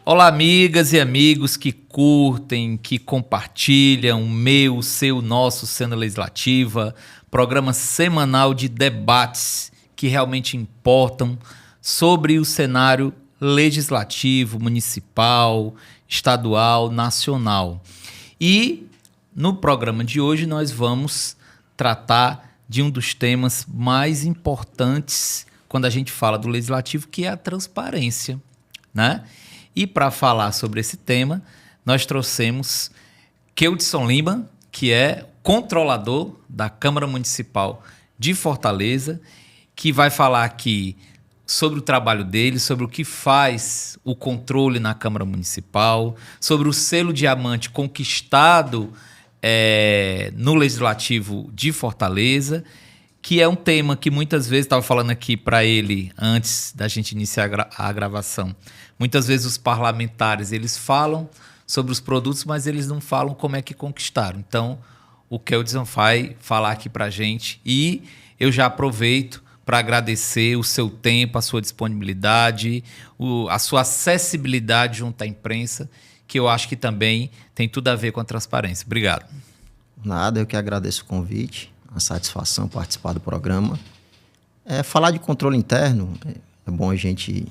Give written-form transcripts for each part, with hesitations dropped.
Olá, amigas e amigos que curtem, que compartilham o meu, o seu, nosso Cena Legislativa, programa semanal de debates que realmente importam sobre o cenário legislativo, municipal, estadual, nacional. E no programa de hoje nós vamos tratar de um dos temas mais importantes quando a gente fala do legislativo, que é a transparência, né? E para falar sobre esse tema, nós trouxemos Keudson Lima, que é controlador da Câmara Municipal de Fortaleza, que vai falar aqui sobre o trabalho dele, sobre o que faz o controle na Câmara Municipal, sobre o selo diamante conquistado no Legislativo de Fortaleza, que é um tema que muitas vezes, estava falando aqui para ele antes da gente iniciar a gravação, muitas vezes os parlamentares eles falam sobre os produtos, mas eles não falam como é que conquistaram. Então, o Keudson vai falar aqui para a gente e eu já aproveito para agradecer o seu tempo, a sua disponibilidade, a sua acessibilidade junto à imprensa, que eu acho que também tem tudo a ver com a transparência. Obrigado. Nada, eu que agradeço o convite, a satisfação participar do programa. Falar de controle interno, é bom a gente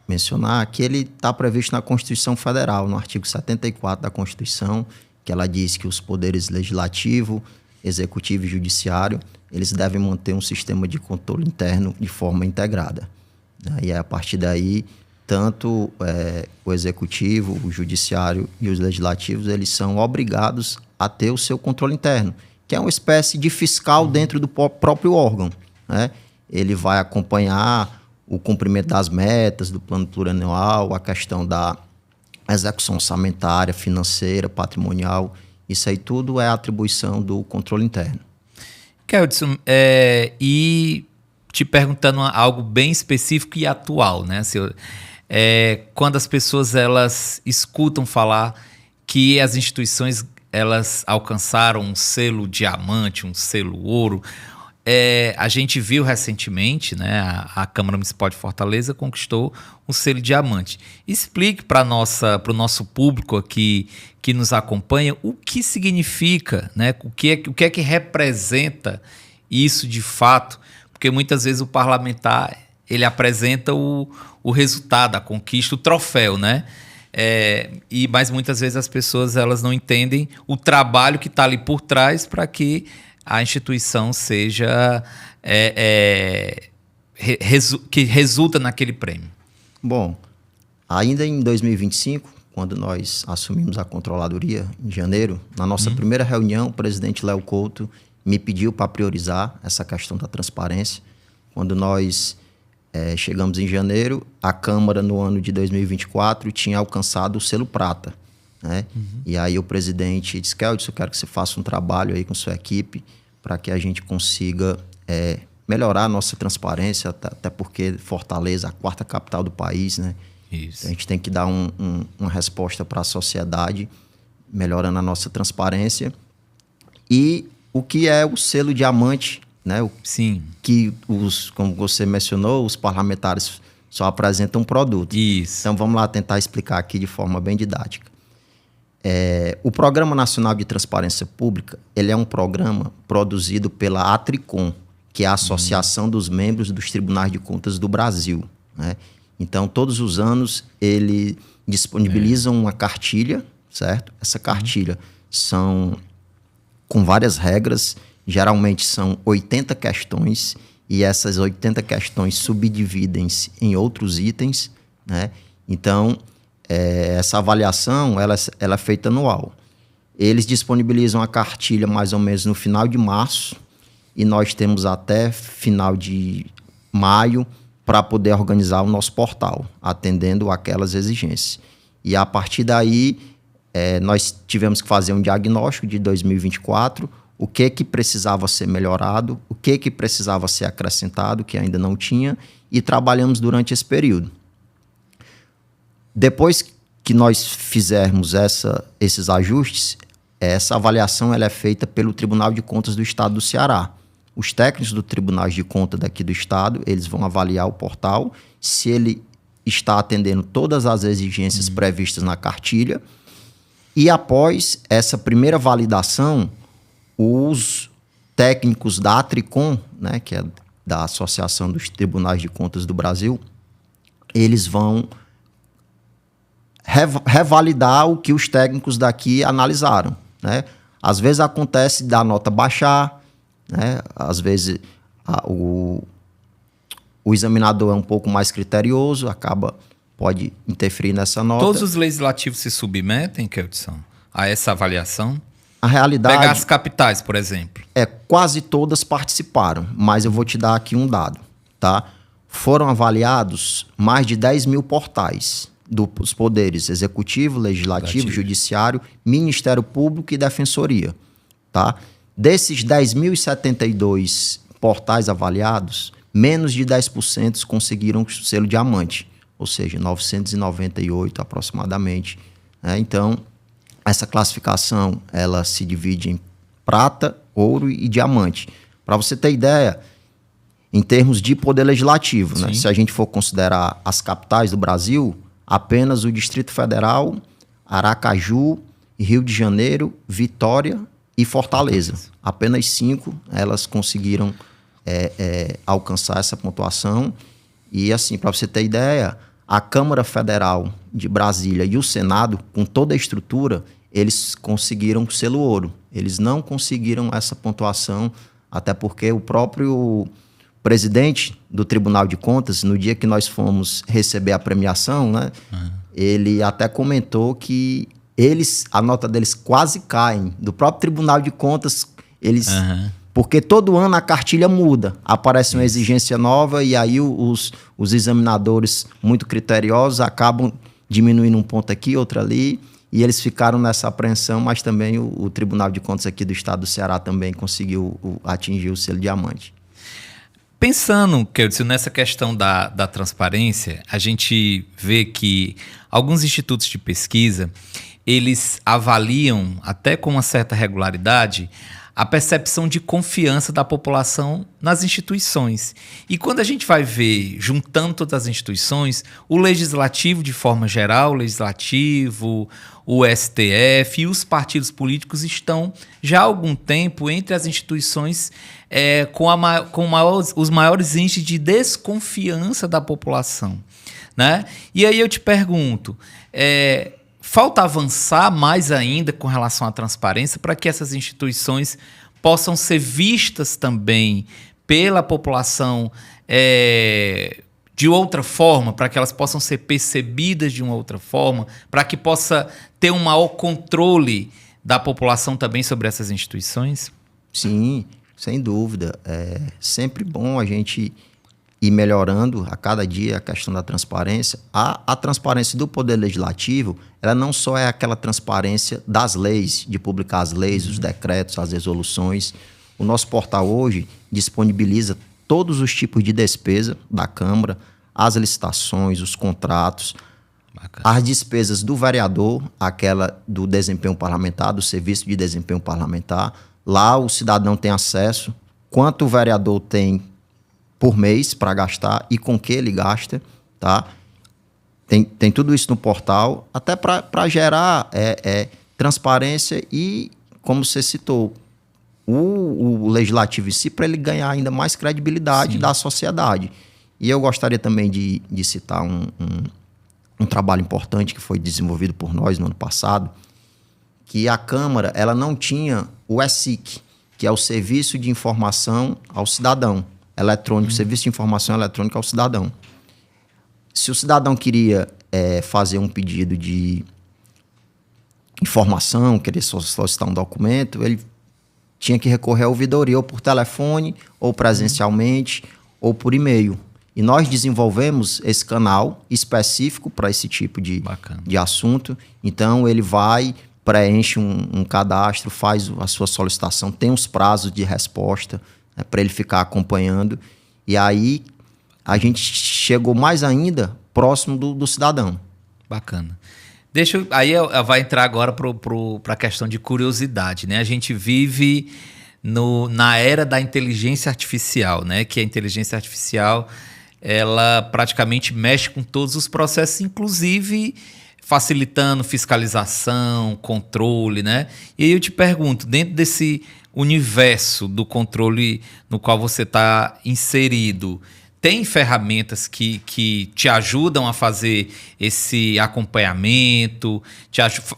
mencionar que ele está previsto na Constituição Federal, no artigo 74 da Constituição, que ela diz que os poderes legislativo, executivo e judiciário, eles devem manter um sistema de controle interno de forma integrada. E a partir daí, tanto o executivo, o judiciário e os legislativos, eles são obrigados a ter o seu controle interno, que é uma espécie de fiscal dentro do próprio órgão, né? Ele vai acompanhar o cumprimento das metas do plano plurianual, a questão da execução orçamentária, financeira, patrimonial. Isso aí tudo é atribuição do controle interno. Keudson, e te perguntando algo bem específico e atual, né? Quando as pessoas elas escutam falar que as instituições elas alcançaram um selo diamante, um selo ouro, a gente viu recentemente, né, a Câmara Municipal de Fortaleza conquistou um selo diamante. Explique para o nosso público aqui que nos acompanha o que significa, né, o que é que representa isso de fato, porque muitas vezes o parlamentar ele apresenta o resultado, a conquista, o troféu, né? Mas muitas vezes as pessoas elas não entendem o trabalho que está ali por trás para que a instituição seja que resulta naquele prêmio. Bom, ainda em 2025, quando nós assumimos a controladoria em janeiro, na nossa primeira reunião, o presidente Léo Couto me pediu para priorizar essa questão da transparência. Quando nós chegamos em janeiro, a Câmara, no ano de 2024, tinha alcançado o selo prata, né? E aí o presidente disse: Keudson, eu quero que você faça um trabalho aí com sua equipe para que a gente consiga melhorar a nossa transparência, até porque Fortaleza é a quarta capital do país, né? Isso. Então a gente tem que dar uma resposta para a sociedade, melhorando a nossa transparência. E o que é o selo diamante, né? Sim. Que, como você mencionou, os parlamentares só apresentam um produto. Isso. Então vamos lá tentar explicar aqui de forma bem didática. O Programa Nacional de Transparência Pública, ele é um programa produzido pela Atricom, que é a Associação dos Membros dos Tribunais de Contas do Brasil, né? Então, todos os anos, ele disponibiliza uma cartilha, certo? Essa cartilha são com várias regras, geralmente são 80 questões, e essas 80 questões subdividem-se em outros itens, né? Então, essa avaliação ela é feita anual. Eles disponibilizam a cartilha mais ou menos no final de março, e nós temos até final de maio para poder organizar o nosso portal, atendendo aquelas exigências. E a partir daí, nós tivemos que fazer um diagnóstico de 2024, o que precisava ser melhorado, o que precisava ser acrescentado, que ainda não tinha, e trabalhamos durante esse período. Depois que nós fizermos esses ajustes, essa avaliação ela é feita pelo Tribunal de Contas do Estado do Ceará. Os técnicos do Tribunal de Contas daqui do Estado, eles vão avaliar o portal, se ele está atendendo todas as exigências previstas na cartilha. E após essa primeira validação, os técnicos da Atricom, né, que é da Associação dos Tribunais de Contas do Brasil, eles vão revalidar o que os técnicos daqui analisaram, né? Às vezes acontece da nota baixar, né? Às vezes o examinador é um pouco mais criterioso, pode interferir nessa nota. Todos os legislativos se submetem, Keudson, a essa avaliação? A realidade... Pegar as capitais, por exemplo. Quase todas participaram, mas eu vou te dar aqui um dado, tá? Foram avaliados mais de 10 mil portais dos poderes executivo, legislativo, judiciário, Ministério Público e Defensoria, tá? Desses 10.072 portais avaliados, menos de 10% conseguiram o selo diamante, ou seja, 998 aproximadamente, né? Então, essa classificação, ela se divide em prata, ouro e diamante. Para você ter ideia, em termos de poder legislativo, né? Se a gente for considerar as capitais do Brasil, apenas o Distrito Federal, Aracaju, Rio de Janeiro, Vitória e Fortaleza. Apenas 5 elas conseguiram alcançar essa pontuação. E assim, para você ter ideia, a Câmara Federal de Brasília e o Senado, com toda a estrutura, eles conseguiram o selo ouro. Eles não conseguiram essa pontuação, até porque o próprio presidente do Tribunal de Contas, no dia que nós fomos receber a premiação, né, ele até comentou que a nota deles quase caem. Do próprio Tribunal de Contas, porque todo ano a cartilha muda, aparece uma exigência nova e aí os examinadores muito criteriosos acabam diminuindo um ponto aqui, outro ali, e eles ficaram nessa apreensão, mas também o Tribunal de Contas aqui do estado do Ceará também conseguiu atingir o selo diamante. Pensando, Keudson, nessa questão da transparência, a gente vê que alguns institutos de pesquisa, eles avaliam, até com uma certa regularidade, a percepção de confiança da população nas instituições. E quando a gente vai ver, juntando todas as instituições, o legislativo de forma geral, o legislativo, o STF e os partidos políticos estão já há algum tempo entre as instituições os maiores índices de desconfiança da população, né? E aí eu te pergunto, falta avançar mais ainda com relação à transparência para que essas instituições possam ser vistas também pela população de outra forma, para que elas possam ser percebidas de uma outra forma, para que possa ter um maior controle da população também sobre essas instituições? Sim, sem dúvida. É sempre bom a gente ir melhorando a cada dia a questão da transparência. A transparência do Poder Legislativo, ela não só é aquela transparência das leis, de publicar as leis, os decretos, as resoluções. O nosso portal hoje disponibiliza todos os tipos de despesa da Câmara, as licitações, os contratos, as despesas do vereador, aquela do desempenho parlamentar, do serviço de desempenho parlamentar. Lá o cidadão tem acesso, quanto o vereador tem por mês para gastar e com que ele gasta, tá? Tem tudo isso no portal, até para gerar transparência e, como você citou, o legislativo em si, para ele ganhar ainda mais credibilidade da sociedade. E eu gostaria também de citar um trabalho importante que foi desenvolvido por nós no ano passado, que a Câmara ela não tinha o ESIC, que é o Serviço de Informação ao Cidadão Eletrônico, Serviço de Informação Eletrônica ao Cidadão. Se o cidadão queria fazer um pedido de informação, queria solicitar um documento, ele tinha que recorrer à ouvidoria ou por telefone, ou presencialmente, ou por e-mail. E nós desenvolvemos esse canal específico para esse tipo de assunto. Então, ele vai, preenche um cadastro, faz a sua solicitação, tem os prazos de resposta, para ele ficar acompanhando. E aí, a gente chegou mais ainda próximo do cidadão. Bacana. Aí vai entrar agora para a questão de curiosidade, né? A gente vive na era da inteligência artificial, né? Que a inteligência artificial ela praticamente mexe com todos os processos, inclusive facilitando fiscalização, controle, né? E aí eu te pergunto, dentro desse universo do controle no qual você está inserido, tem ferramentas que te ajudam a fazer esse acompanhamento,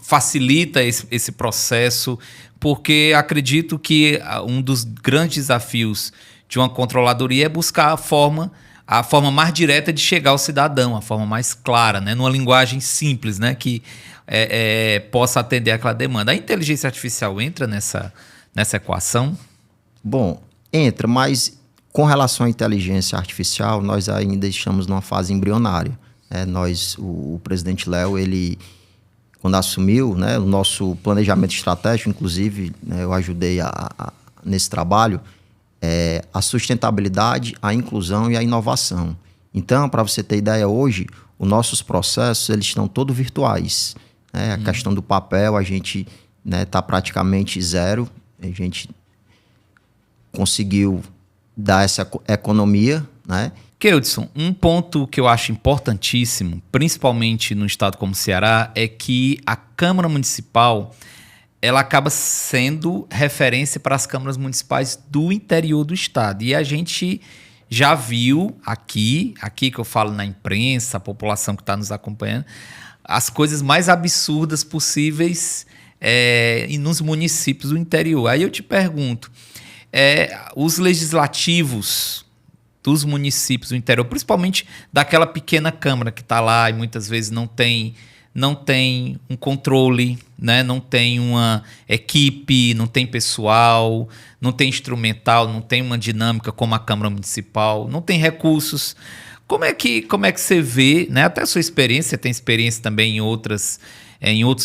facilita esse processo? Porque acredito que um dos grandes desafios de uma controladoria é buscar a forma mais direta de chegar ao cidadão, a forma mais clara, né? Numa linguagem simples, né? Que possa atender aquela demanda. A inteligência artificial entra nessa equação? Bom, entra, mas com relação à inteligência artificial, nós ainda estamos numa fase embrionária. O presidente Léo, ele, quando assumiu, né, o nosso planejamento estratégico, inclusive, né, eu ajudei nesse trabalho, a sustentabilidade, a inclusão e a inovação. Então, para você ter ideia, hoje, os nossos processos eles estão todos virtuais. Né? A questão do papel, a gente está praticamente zero. A gente conseguiu dar essa economia, né? Keildson, um ponto que eu acho importantíssimo, principalmente no estado como o Ceará, é que a Câmara Municipal ela acaba sendo referência para as câmaras municipais do interior do estado. E a gente já viu aqui que eu falo na imprensa, a população que está nos acompanhando, as coisas mais absurdas possíveis nos municípios do interior. Aí eu te pergunto, os legislativos dos municípios do interior, principalmente daquela pequena câmara que está lá e muitas vezes não tem um controle, né? Não tem uma equipe, não tem pessoal, não tem instrumental, não tem uma dinâmica como a Câmara Municipal, não tem recursos. Como é que você vê, né? Até a sua experiência, tem experiência também em outros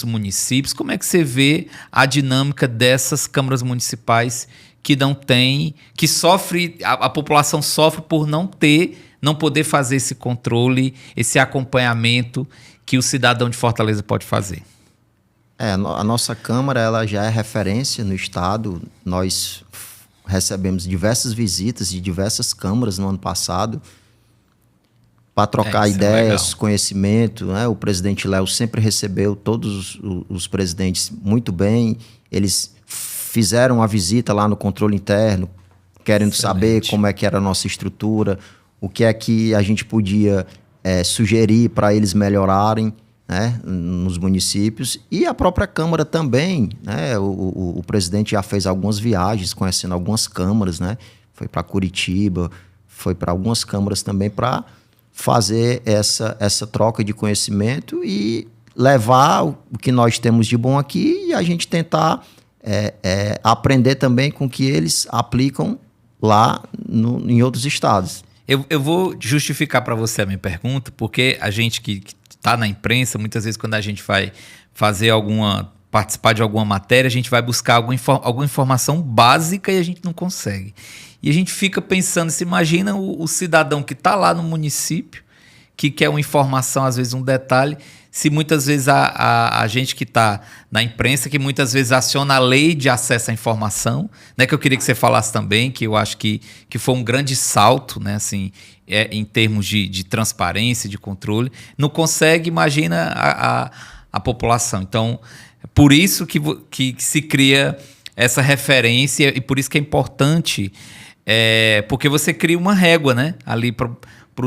municípios, como é que você vê a dinâmica dessas câmaras municipais que não tem, que sofre, a população sofre por não poder fazer esse controle, esse acompanhamento que o cidadão de Fortaleza pode fazer? A nossa Câmara ela já é referência no estado. Nós recebemos diversas visitas de diversas câmaras no ano passado para trocar ideias, conhecimento. Né? O presidente Léo sempre recebeu todos os presidentes muito bem. Eles fizeram a visita lá no controle interno, querendo saber como é que era a nossa estrutura, o que é que a gente podia sugerir para eles melhorarem, né, nos municípios. E a própria Câmara também, né, o presidente já fez algumas viagens, conhecendo algumas câmaras, né, foi para Curitiba, foi para algumas câmaras também para fazer essa troca de conhecimento e levar o que nós temos de bom aqui e a gente tentar aprender também com o que eles aplicam lá em outros estados. Eu vou justificar para você a minha pergunta, porque a gente que está na imprensa, muitas vezes quando a gente vai participar de alguma matéria, a gente vai buscar alguma informação básica e a gente não consegue. E a gente fica pensando, se imagina o cidadão que está lá no município, que quer uma informação, às vezes um detalhe, se muitas vezes a gente que está na imprensa, que muitas vezes aciona a lei de acesso à informação, né, que eu queria que você falasse também, que eu acho que foi um grande salto, né, assim, em termos de transparência, de controle, não consegue, imagina a população. Então, por isso que se cria essa referência e por isso que é importante, porque você cria uma régua, né, ali para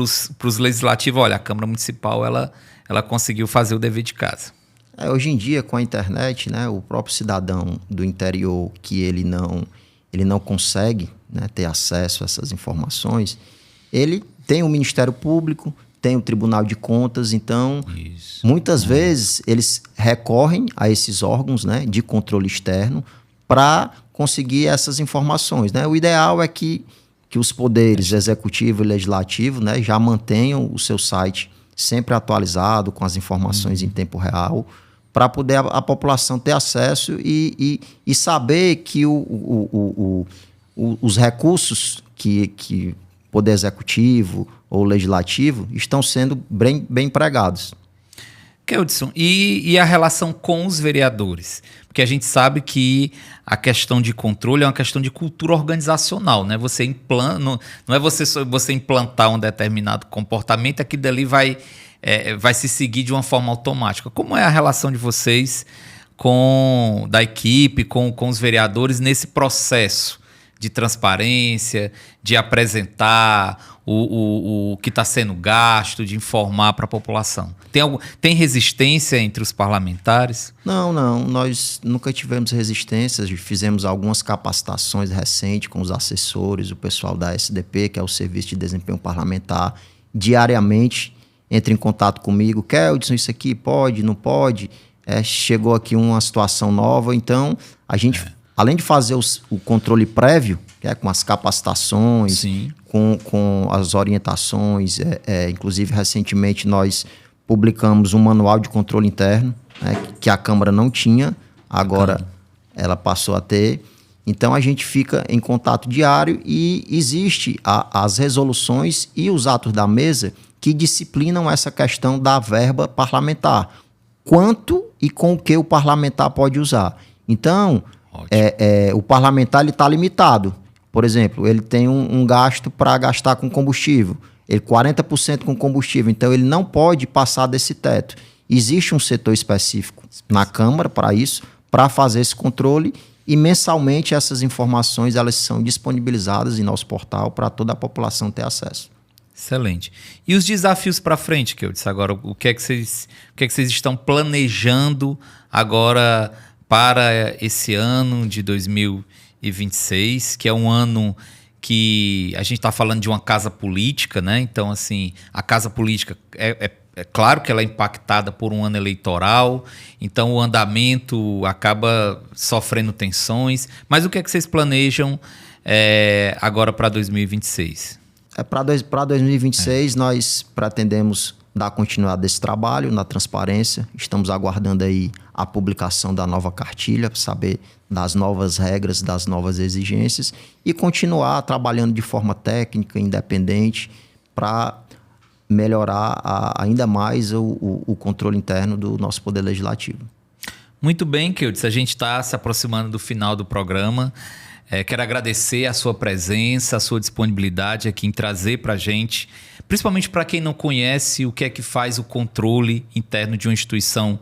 os legislativos. Olha, a Câmara Municipal, ela conseguiu fazer o dever de casa. Hoje em dia, com a internet, né, o próprio cidadão do interior que ele não consegue, né, ter acesso a essas informações, ele tem o Ministério Público, tem o Tribunal de Contas, então, muitas vezes, eles recorrem a esses órgãos, né, de controle externo para conseguir essas informações. Né? O ideal é que os poderes executivo e legislativo, né, já mantenham o seu site sempre atualizado, com as informações em tempo real, para poder a população ter acesso e saber que os recursos que poder executivo ou legislativo estão sendo bem empregados. Keudson, e a relação com os vereadores? Porque a gente sabe que a questão de controle é uma questão de cultura organizacional, né? Você implanta, não é você implantar um determinado comportamento, aquilo dali vai se seguir de uma forma automática. Como é a relação de vocês da equipe, com os vereadores nesse processo de transparência, de apresentar o que está sendo gasto, de informar para a população? Tem resistência entre os parlamentares? Não. Nós nunca tivemos resistências. Fizemos algumas capacitações recentes com os assessores, o pessoal da SDP, que é o Serviço de Desempenho Parlamentar. Diariamente entra em contato comigo. Keudson, isso aqui pode, não pode? Chegou aqui uma situação nova. Então, a gente, além de fazer o controle prévio, que é com as capacitações, com as orientações, inclusive recentemente nós publicamos um manual de controle interno, que a Câmara não tinha, agora ela passou a ter. Então a gente fica em contato diário e existe as resoluções e os atos da mesa que disciplinam essa questão da verba parlamentar. Quanto e com o que o parlamentar pode usar. Então, o parlamentar está limitado. Por exemplo, ele tem um gasto para gastar com combustível. Ele 40% com combustível. Então, ele não pode passar desse teto. Existe um setor específico na Câmara para isso, para fazer esse controle. E mensalmente essas informações elas são disponibilizadas em nosso portal para toda a população ter acesso. Excelente. E os desafios para frente, que eu disse agora, o que é que vocês estão planejando agora para esse ano de 2026, que é um ano que a gente está falando de uma casa política, né? Então, assim, a casa política é claro que ela é impactada por um ano eleitoral, então o andamento acaba sofrendo tensões. Mas o que é que vocês planejam agora para 2026? Para 2026, nós pretendemos dar continuidade desse trabalho na transparência. Estamos aguardando aí a publicação da nova cartilha para saber das novas regras, das novas exigências e continuar trabalhando de forma técnica, independente, para melhorar ainda mais o controle interno do nosso Poder Legislativo. Muito bem, Keudson. A gente está se aproximando do final do programa. Quero agradecer a sua presença, a sua disponibilidade aqui em trazer para a gente, principalmente para quem não conhece o que é que faz o controle interno de uma instituição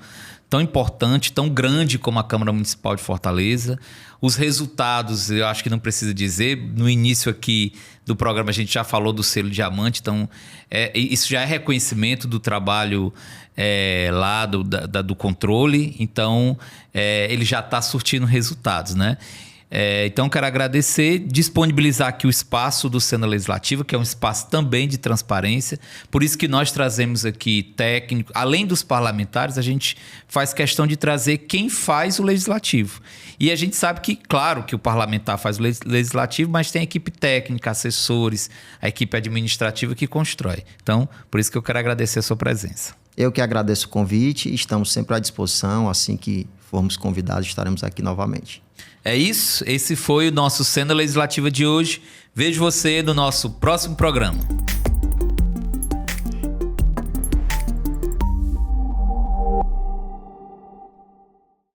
tão importante, tão grande como a Câmara Municipal de Fortaleza. Os resultados, eu acho que não precisa dizer, no início aqui do programa a gente já falou do selo diamante, então isso já é reconhecimento do trabalho lá do controle, então ele já está surtindo resultados, né? Então, quero agradecer, disponibilizar aqui o espaço do Cena Legislativa, que é um espaço também de transparência. Por isso que nós trazemos aqui técnico, além dos parlamentares, a gente faz questão de trazer quem faz o legislativo. E a gente sabe que, claro, que o parlamentar faz o legislativo, mas tem a equipe técnica, assessores, a equipe administrativa que constrói. Então, por isso que eu quero agradecer a sua presença. Eu que agradeço o convite e estamos sempre à disposição. Assim que formos convidados, estaremos aqui novamente. É isso, esse foi o nosso Cena Legislativa de hoje. Vejo você no nosso próximo programa.